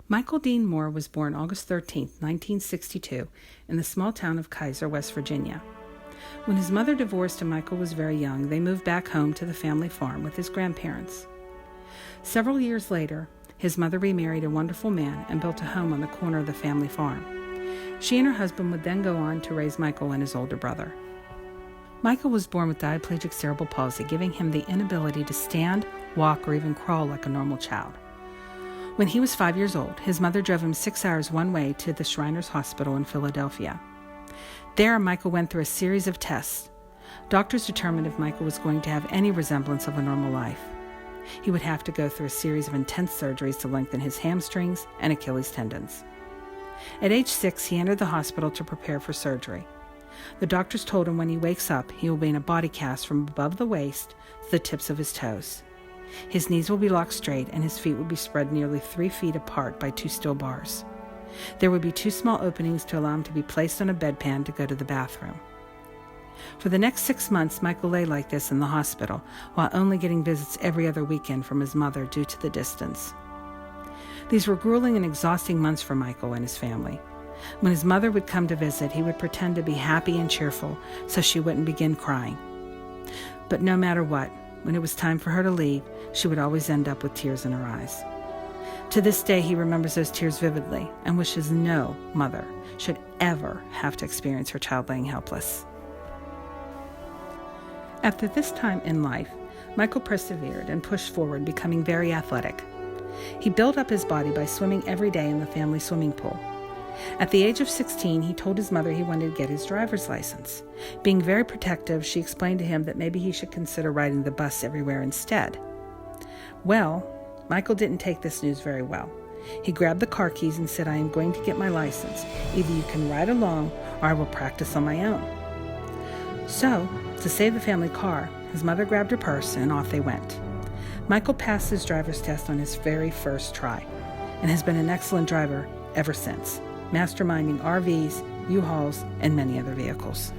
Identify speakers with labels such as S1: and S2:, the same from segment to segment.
S1: Michael Dean Moore was born August 13, 1962, in the small town of Kaiser, West Virginia. When his mother divorced and Michael was very young, they moved back home to the family farm with his grandparents. Several years later, his mother remarried a wonderful man and built a home on the corner of the family farm. She and her husband would then go on to raise Michael and his older brother. Michael was born with diplegic cerebral palsy, giving him the inability to stand, walk, or even crawl like a normal child. When he was 5 years old, his mother drove him 6 hours one way to the Shriners Hospital in Philadelphia. There, Michael went through a series of tests. Doctors determined if Michael was going to have any resemblance of a normal life. He would have to go through a series of intense surgeries to lengthen his hamstrings and Achilles tendons. At age 6, he entered the hospital to prepare for surgery. The doctors told him when he wakes up, he will be in a body cast from above the waist to the tips of his toes. His knees will be locked straight and his feet will be spread nearly 3 feet apart by 2 steel bars. There would be 2 small openings to allow him to be placed on a bedpan to go to the bathroom. For the next 6 months, Michael lay like this in the hospital, while only getting visits every other weekend from his mother due to the distance. These were grueling and exhausting months for Michael and his family. When his mother would come to visit, he would pretend to be happy and cheerful so she wouldn't begin crying. But no matter what, when it was time for her to leave, she would always end up with tears in her eyes. To this day, he remembers those tears vividly and wishes no mother should ever have to experience her child laying helpless. After this time in life, Michael persevered and pushed forward, becoming very athletic. He built up his body by swimming every day in the family swimming pool. At the age of 16, he told his mother he wanted to get his driver's license. Being very protective, she explained to him that maybe he should consider riding the bus everywhere instead. Well, Michael didn't take this news very well. He grabbed the car keys and said, "I am going to get my license. Either you can ride along or I will practice on my own." So, to save the family car, his mother grabbed her purse and off they went. Michael passed his driver's test on his very first try and has been an excellent driver ever since, masterminding RVs, U-Hauls, and many other vehicles.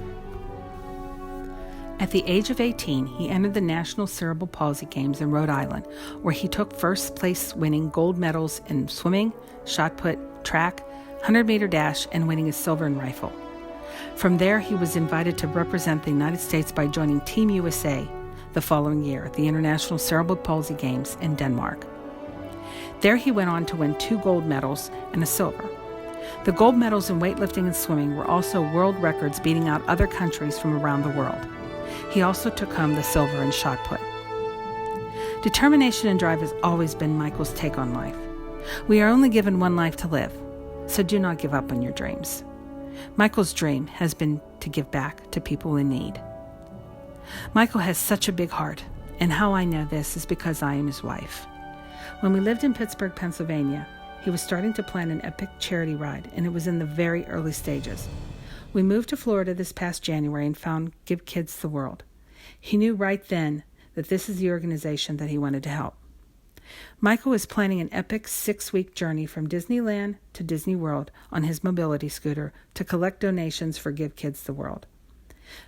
S1: At the age of 18, he entered the National Cerebral Palsy Games in Rhode Island, where he took first place, winning gold medals in swimming, shot put, track, 100-meter dash, and winning a silver in rifle. From there, he was invited to represent the United States by joining Team USA the following year at the International Cerebral Palsy Games in Denmark. There he went on to win 2 gold medals and a silver. The gold medals in weightlifting and swimming were also world records, beating out other countries from around the world. He also took home the silver in shot put. Determination and drive has always been Michael's take on life. We are only given one life to live, so do not give up on your dreams. Michael's dream has been to give back to people in need. Michael has such a big heart, and how I know this is because I am his wife. When we lived in Pittsburgh, Pennsylvania, he was starting to plan an epic charity ride, and it was in the very early stages. We moved to Florida this past January and found Give Kids the World. He knew right then that this is the organization that he wanted to help. Michael is planning an epic 6-week journey from Disneyland to Disney World on his mobility scooter to collect donations for Give Kids the World.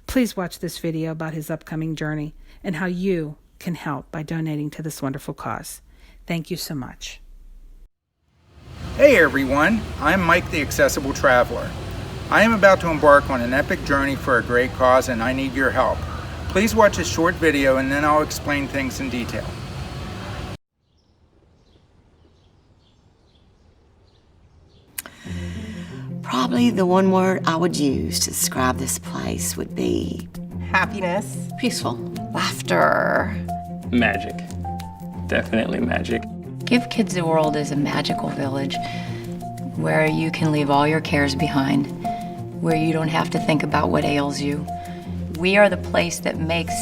S1: Please watch this video about his upcoming journey and how you can help by donating to this wonderful cause. Thank you so much.
S2: Hey everyone, I'm Mike the Accessible Traveler. I am about to embark on an epic journey for a great cause and I need your help. Please watch a short video and then I'll explain things in detail.
S3: Probably the one word I would use to describe this place would be
S4: happiness,
S3: peaceful,
S4: laughter,
S5: magic. Definitely magic.
S6: Give Kids the World is a magical village where you can leave all your cares behind, where you don't have to think about what ails you. We are the place that makes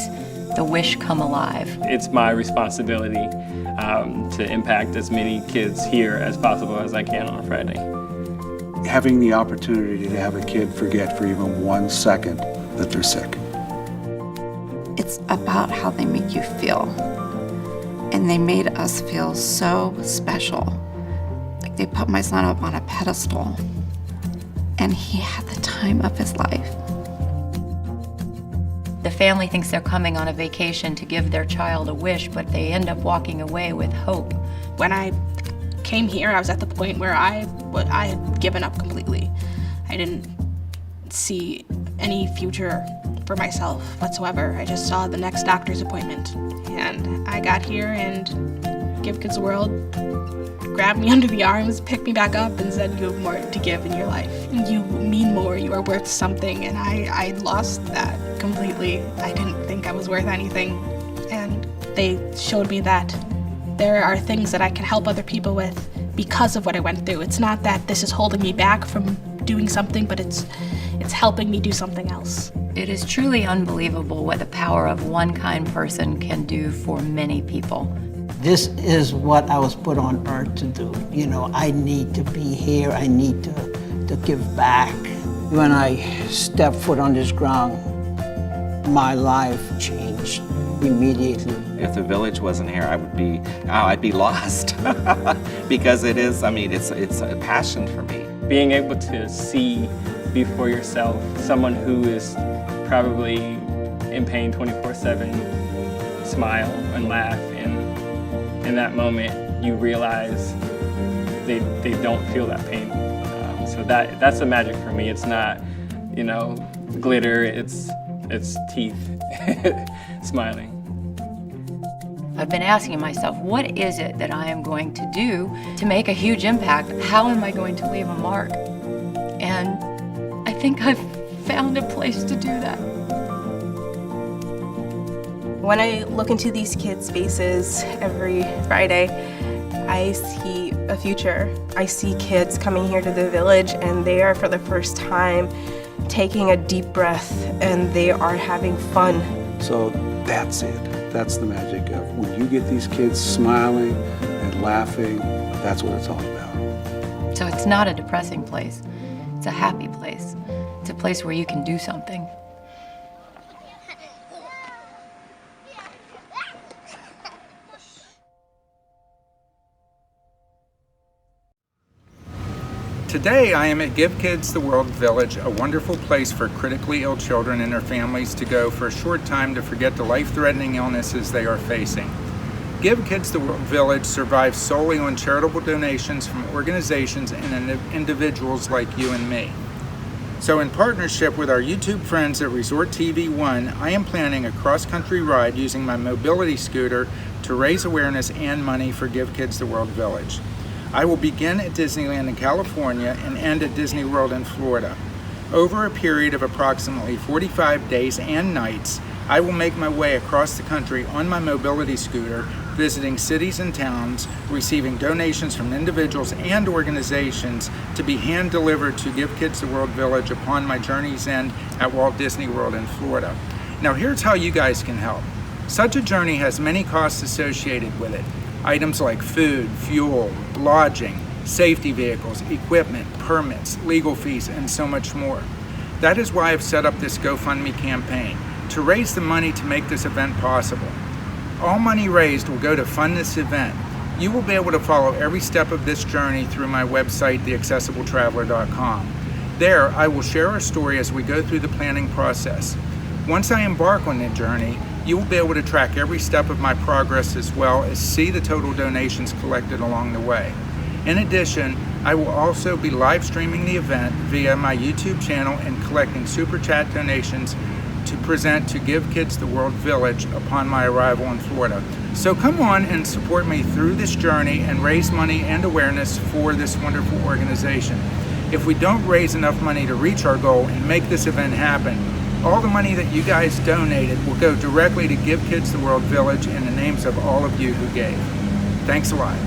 S6: the wish come alive.
S5: It's my responsibility to impact as many kids here as possible as I can on a Friday.
S7: Having the opportunity to have a kid forget for even 1 second that they're sick.
S8: It's about how they make you feel. And they made us feel so special. Like they put my son up on a pedestal. And he had the time of his life.
S6: The family thinks they're coming on a vacation to give their child a wish, but they end up walking away with hope.
S4: When I
S9: came here, I was at the point where I had given up completely. I didn't see any future for myself whatsoever. I just saw the next doctor's appointment. And I got here, and Give Kids the World grabbed me under the arms, picked me back up, and said, you have more to give in your life. You mean more, you are worth something. And I lost that completely. I didn't think I was worth anything. And they showed me that there are things that I can help other people with because of what I went through. It's not that this is holding me back from doing something, but it's helping me do something else.
S6: It is truly unbelievable what the power of one kind person can do for many people.
S10: This is what I was put on earth to do. You know, I need to be here. I need to give back. When I stepped foot on this ground, my life changed immediately.
S11: If the village wasn't here, I'd be lost. Because it is, I mean, it's a passion for me.
S5: Being able to see before yourself someone who is probably in pain 24/7, smile and laugh, and in that moment you realize they don't feel that pain. So that's the magic for me. It's not, you know, glitter, it's teeth smiling.
S6: I've been asking myself, what is it that I am going to do to make a huge impact? How am I going to leave a mark? And I think I've found a place to do that.
S4: When I look into these kids' faces every Friday, I see a future. I see kids coming here to the village, and they are for the first time taking a deep breath, and they are having fun.
S7: So that's it. That's the magic of when you get these kids smiling and laughing, that's what it's all about.
S6: So it's not a depressing place. It's a happy place. It's a place where you can do something.
S2: Today I am at Give Kids the World Village, a wonderful place for critically ill children and their families to go for a short time to forget the life-threatening illnesses they are facing. Give Kids the World Village survives solely on charitable donations from organizations and individuals like you and me. So in partnership with our YouTube friends at Resort TV 1, I am planning a cross-country ride using my mobility scooter to raise awareness and money for Give Kids the World Village. I will begin at Disneyland in California and end at Disney World in Florida. Over a period of approximately 45 days and nights, I will make my way across the country on my mobility scooter, visiting cities and towns, receiving donations from individuals and organizations to be hand-delivered to Give Kids the World Village upon my journey's end at Walt Disney World in Florida. Now here's how you guys can help. Such a journey has many costs associated with it. Items like food, fuel, lodging, safety vehicles, equipment, permits, legal fees, and so much more. That is why I've set up this GoFundMe campaign, to raise the money to make this event possible. All money raised will go to fund this event. You will be able to follow every step of this journey through my website, theaccessibletraveler.com. There, I will share our story as we go through the planning process. Once I embark on the journey, you will be able to track every step of my progress as well as see the total donations collected along the way. In addition, I will also be live streaming the event via my YouTube channel and collecting Super Chat donations to present to Give Kids the World Village upon my arrival in Florida. So come on and support me through this journey and raise money and awareness for this wonderful organization. If we don't raise enough money to reach our goal and make this event happen, all the money that you guys donated will go directly to Give Kids the World Village in the names of all of you who gave. Thanks a lot.